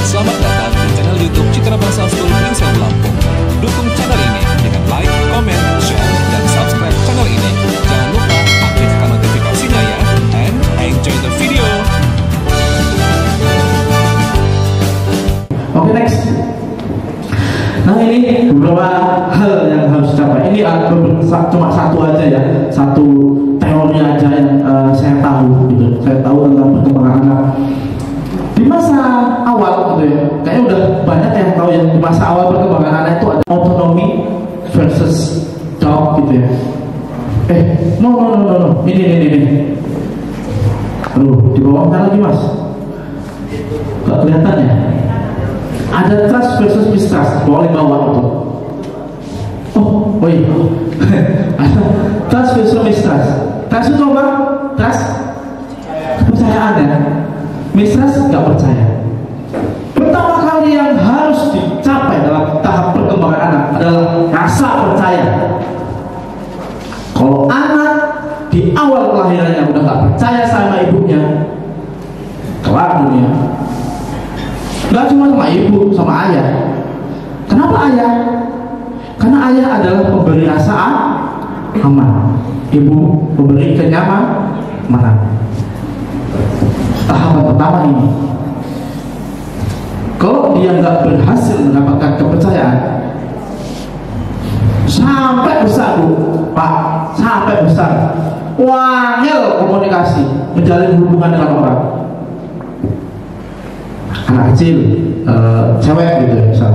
Selamat datang di channel YouTube Citra Bahasa School Prinsip Lampung. Dukung channel ini dengan like, comment, share, dan subscribe channel ini. Jangan lupa aktifkan notifikasinya ya. And enjoy the video. Oke, next. Nah, ini beberapa hal yang harus dicapai. Ini cuma satu aja ya, satu teori aja yang saya tahu gitu. Saya tahu tentang perkembangan anak di masa awal gitu ya. Kayaknya udah banyak yang tahu ya, di masa awal perkembangan anak itu ada autonomy versus dog gitu ya. No. Ini. Aduh, di bawahnya lagi mas. Gak kelihatan ya? Ada trust versus mistrust, boleh bawah itu. Oh iya. Ada trust versus mistrust. Trust itu apa? Trust kepercayaan ya. Mistrust nggak percaya. Pertama kali yang harus dicapai dalam tahap perkembangan anak adalah rasa percaya. Kalau anak di awal kelahirannya udah nggak percaya sama ibunya, kelar dunia. Gak cuma sama ibu, sama ayah. Kenapa ayah? Karena ayah adalah pemberi rasa aman, ibu memberi kenyamanan. Tahapan pertama ini, kalau dia nggak berhasil mendapatkan kepercayaan sampai besar bu, pak, sampai besar, wangel komunikasi, menjalin hubungan dengan orang. Anak kecil, cewek gitu ya misal,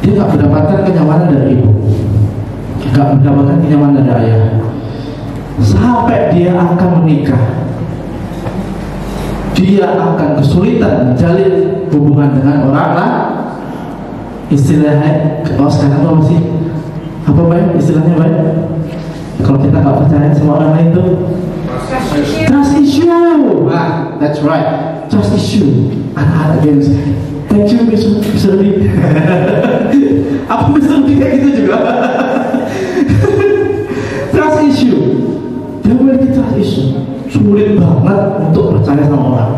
dia nggak mendapatkan kenyamanan dari ibu, nggak mendapatkan kenyamanan dari ayah, sampai dia akan menikah, dia akan kesulitan menjalin hubungan dengan orang lain. Istilahnya, kalau sekarang apa sih? Apa baik istilahnya baik? Kalau kita nggak percaya sama orang lain tuh trust issue. Nah, that's right. Trust issue. Anak-anak games. Thank you, Mr. Lee. Apa Mr. Lee kayak gitu juga? Trust issue. Dia memiliki trust issue. Sulit banget untuk percaya sama orang.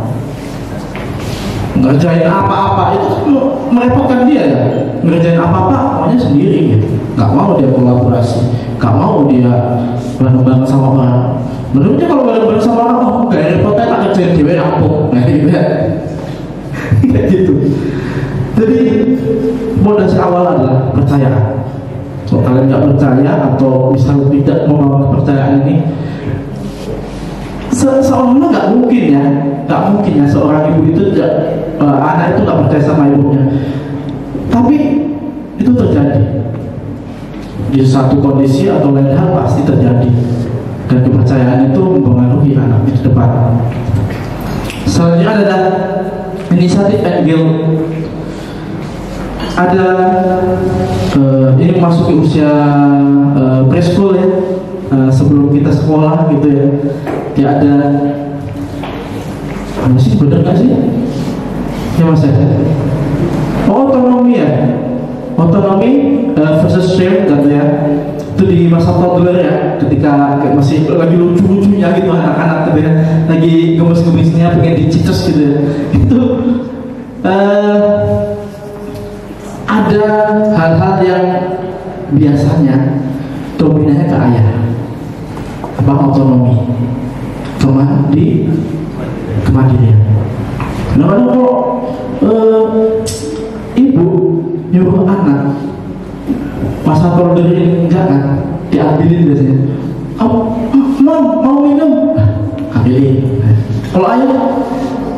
Ngerjain apa-apa itu merepotkan dia ya. Ngerjain apa-apa maunya sendiri gitu. Gak mau dia kolaborasi, gak mau dia bareng-bareng sama orang. Menurutnya kalau bareng-bareng sama orang, oh gak repotnya tak ngerjain dewe rampung. Nah gitu ya. Kayak gitu. Jadi modal awal adalah percayaan. Kalau kalian gak percaya atau misalnya tidak membangun kepercayaan ini, seolah-olah nggak mungkin ya seorang ibu itu anak itu nggak percaya sama ibunya. Tapi itu terjadi di satu kondisi atau lain hal pasti terjadi, dan kepercayaan itu mempengaruhi anak di depan. Selanjutnya adalah inisiatif and guilt. Ada ini memasuki usia preschool ya, sebelum kita sekolah gitu ya. Dia ada apa sih, bener gak sih? Ya mas ya. Otonomi ya. Otonomi versus shame gitu ya. Itu di masa toddler ya, ketika masih lagi lucu-lucunya gitu anak-anak gitu ya, lagi gemes-gemesnya pengen dicicus gitu ya. Itu ada hal-hal yang biasanya dominannya ke ayah. Apa otonomi? Kemandirian. Nah kalau ibu nyuruh anak masa toddler ini enggak kan, diambilin biasanya. Mom mau minum, ambilin. Kalau ayah,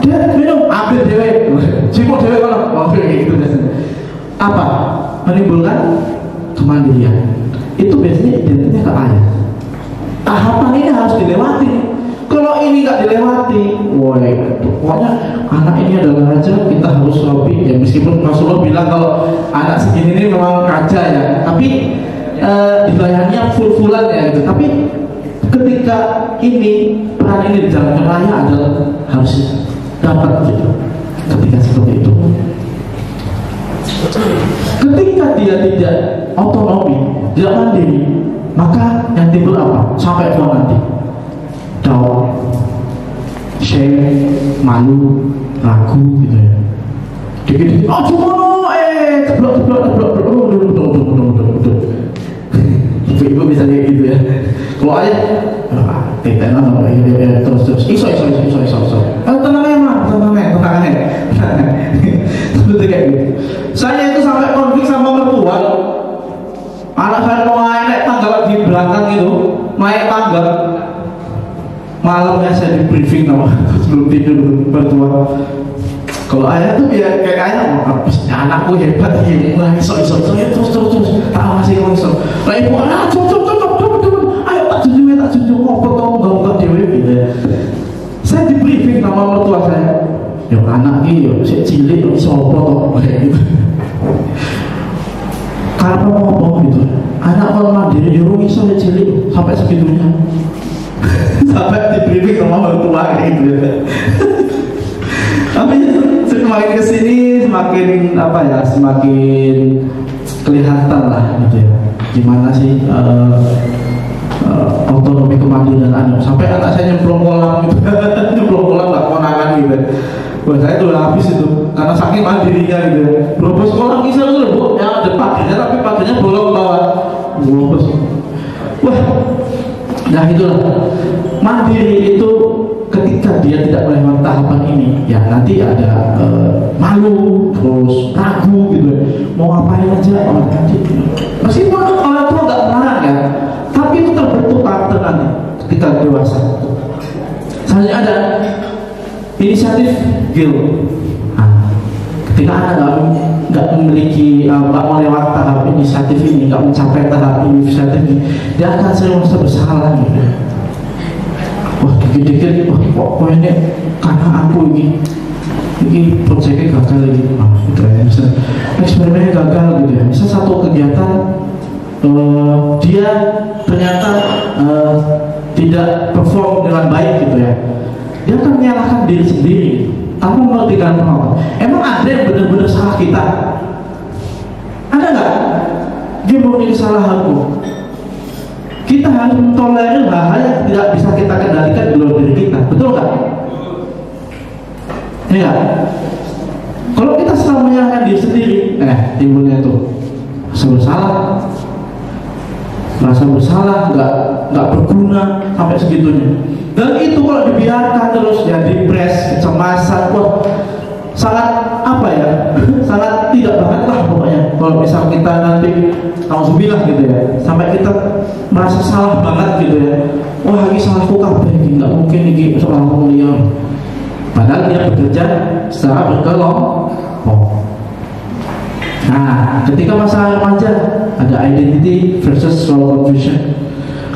dia minum, ambil dewe, cipok dewe kalau ambil kayak gitu biasanya. Apa? Menimbulkan kemandirian. Itu biasanya identiknya ke ayah. Tahapan ini harus dilewati. Kalau ini nggak dilewati, woi, pokoknya anak ini adalah raja, kita harus lobi. Ya meskipun Rasulullah bilang kalau anak segini ini memang raja ya, tapi dibayarnya full-fullan ya gitu. Tapi ketika ini peran ini dijalankan raya adalah harus dapat gitu. Ketika seperti itu, ketika dia tidak otonomi, tidak mandiri, maka yang timbul apa? Sampai tua nanti, down, shame, malu, ragu gitu ya. dikit oh cuma ceblok ibu bisa kayak gitu ya. Kalau ayah terus iso tenang ya mah tenang seperti kayak gitu. Saya itu sampai konflik sama mertua. Anak saya mau naik tangga di belakang itu, naik tangga malamnya saya di briefing sama sebelum tidur mertua. Kalau ayah tuh ya kayak ayah anakku hebat ya, mulai iso terus tak masih iso. Lah ibu ayo tak junjung ngopo enggak dewe gitu ya. Saya di briefing sama mertua saya. Ya anak iki yo sik cilik iso apa to kayak gitu. Karena ngopo gitu. Anak kalau mandiri yo iso cilik sampai segitunya. Sampai di briefing sama mertua kayak gitu ya. Tapi semakin kesini semakin apa ya, semakin kelihatan lah gitu ya gimana sih otonomi kemandirian anak. Sampai anak saya nyemplung kolam gitu nyemplung kolam gak konangan gitu. Wah saya tuh habis itu karena saking mandirinya gitu ya. Berobos kolam bisa tuh bu yang ada paginya tapi paginya bolong ke bawah berobos. Wah nah itulah mandiri itu. Ketika dia tidak melewati tahapan ini, ya nanti ada malu, terus ragu gitu, mau ngapain aja orang tadi. Meskipun orang tua nggak melarang ya, tapi itu terbentuk karakter nanti ketika dewasa. Selanjutnya ada inisiatif guilt. Nah, ketika anak nggak memiliki, nggak melewati tahap inisiatif ini, nggak mencapai tahap inisiatif ini, dia akan sering merasa bersalah gitu. Wah dikit-dikit, kok ini karena aku ini proyeknya gagal gitu. Gitu ya, misal eksperimennya gagal gitu ya. Misal satu kegiatan dia ternyata tidak perform dengan baik gitu ya. Dia akan menyalahkan diri sendiri tanpa mengertikan kenapa. Emang ada yang benar-benar salah kita? Ada nggak? Dia mungkin salah aku. Kita harus mentolerir hal-hal yang tidak bisa kita kendalikan di luar diri kita, betul nggak? Ya. Kalau kita selalu menyalahkan diri sendiri, timbulnya itu merasa bersalah, nggak berguna sampai segitunya. Dan itu kalau dibiarkan terus ya depres, kecemasan, wah sangat apa ya, sangat tidak banget lah pokoknya. Kalau misal kita nanti nauzubillah gitu ya, sampai kita merasa salah banget gitu ya. Wah ini salahku kabeh, nggak mungkin ini soal mulia. Padahal dia bekerja secara berkelompok. Nah, ketika masa remaja ada identity versus role confusion.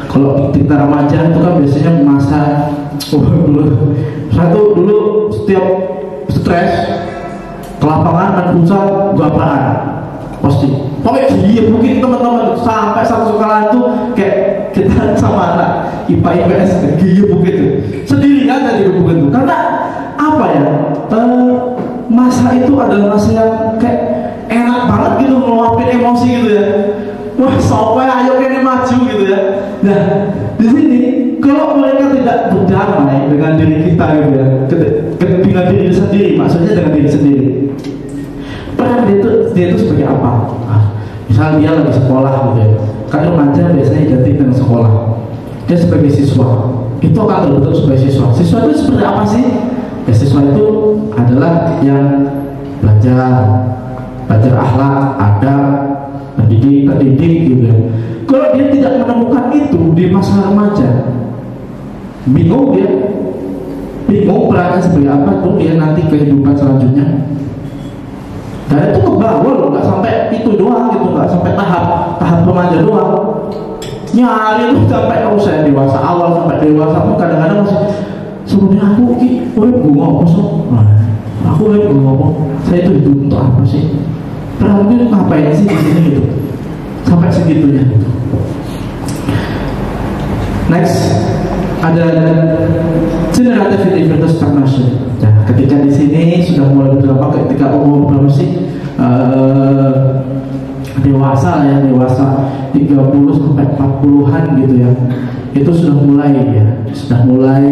Kalau kita remaja itu kan biasanya masa dulu setiap stres ke lapangan main futsal gapaan pasti pokoknya iya mungkin teman-teman sampai satu sekolah itu kayak kita sama anak IPA IPS iya begitu sendirian tadi begitu karena apa ya masa itu adalah masa yang kayak enak banget gitu meluapin emosi gitu ya. Wah sampai ayo kene maju gitu ya. Nah di sini kalau mereka tidak berdamai dengan diri kita gitu ya, dengan diri sendiri, maksudnya dengan diri sendiri. Peran dia itu sebagai apa? Misalnya dia lagi sekolah gitu ya. Kan remaja biasanya identik dengan sekolah. Dia sebagai siswa, itu akan terbentuk sebagai siswa. Siswa itu seperti apa sih? Ya, siswa itu adalah yang belajar akhlak, adab, terdidik gitu ya. Kalau dia tidak menemukan itu di masa remaja, bingung perannya sebagai apa tuh dia nanti kehidupan selanjutnya. Dan itu kebawa loh, nggak sampai itu doang gitu, nggak sampai tahap remaja doang. Nyari tuh sampai usia dewasa, awal sampai dewasa pun kadang-kadang masih sebenarnya aku ngomong aku ngomong saya itu hidup untuk apa sih? Peran itu ngapain sih di sini gitu? Sampai segitunya gitu. Next ada generativity versus stagnation. Nah, ketika di sini sudah mulai berapa? Ketika umur berapa sih? Dewasa 30 sampai 40-an gitu ya. Itu sudah mulai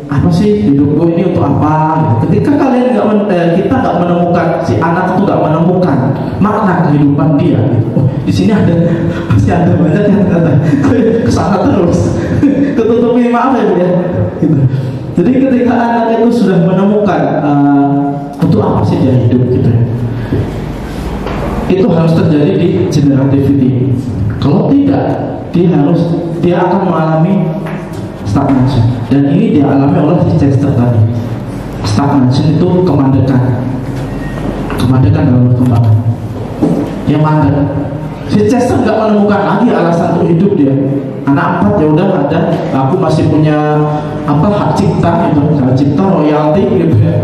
apa sih hidupku ini untuk apa? Ketika kalian kita nggak menemukan kehidupan dia. Oh, di sini masih ada banyak yang ternyata kesana terus ketutupi, maaf ya Bu ya. Gitu. Jadi ketika anak itu sudah menemukan untuk apa sih dia hidup gitu ya, itu harus terjadi di generativity. Kalau tidak, dia akan mengalami stagnation. Dan ini dialami oleh si Chester tadi. Stagnation itu kemandekan dalam perkembangan. Yang mandek. Si Chester nggak menemukan lagi alasan untuk hidup dia. Anak 4 ya udah ada, aku masih punya hak cipta gitu, hak cipta royalti gitu ya.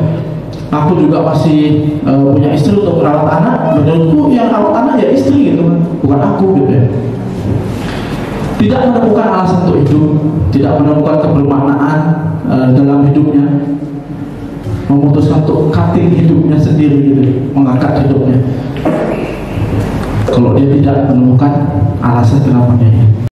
Aku juga masih punya istri untuk merawat anak. Menurutku yang merawat anak ya istri gitu kan, bukan aku gitu ya. Tidak menemukan alasan untuk hidup, tidak menemukan kebermaknaan dalam hidupnya, memutuskan untuk cutting hidupnya sendiri gitu, mengangkat hidupnya. Kalau dia tidak menemukan alasan kenapa dia hidup.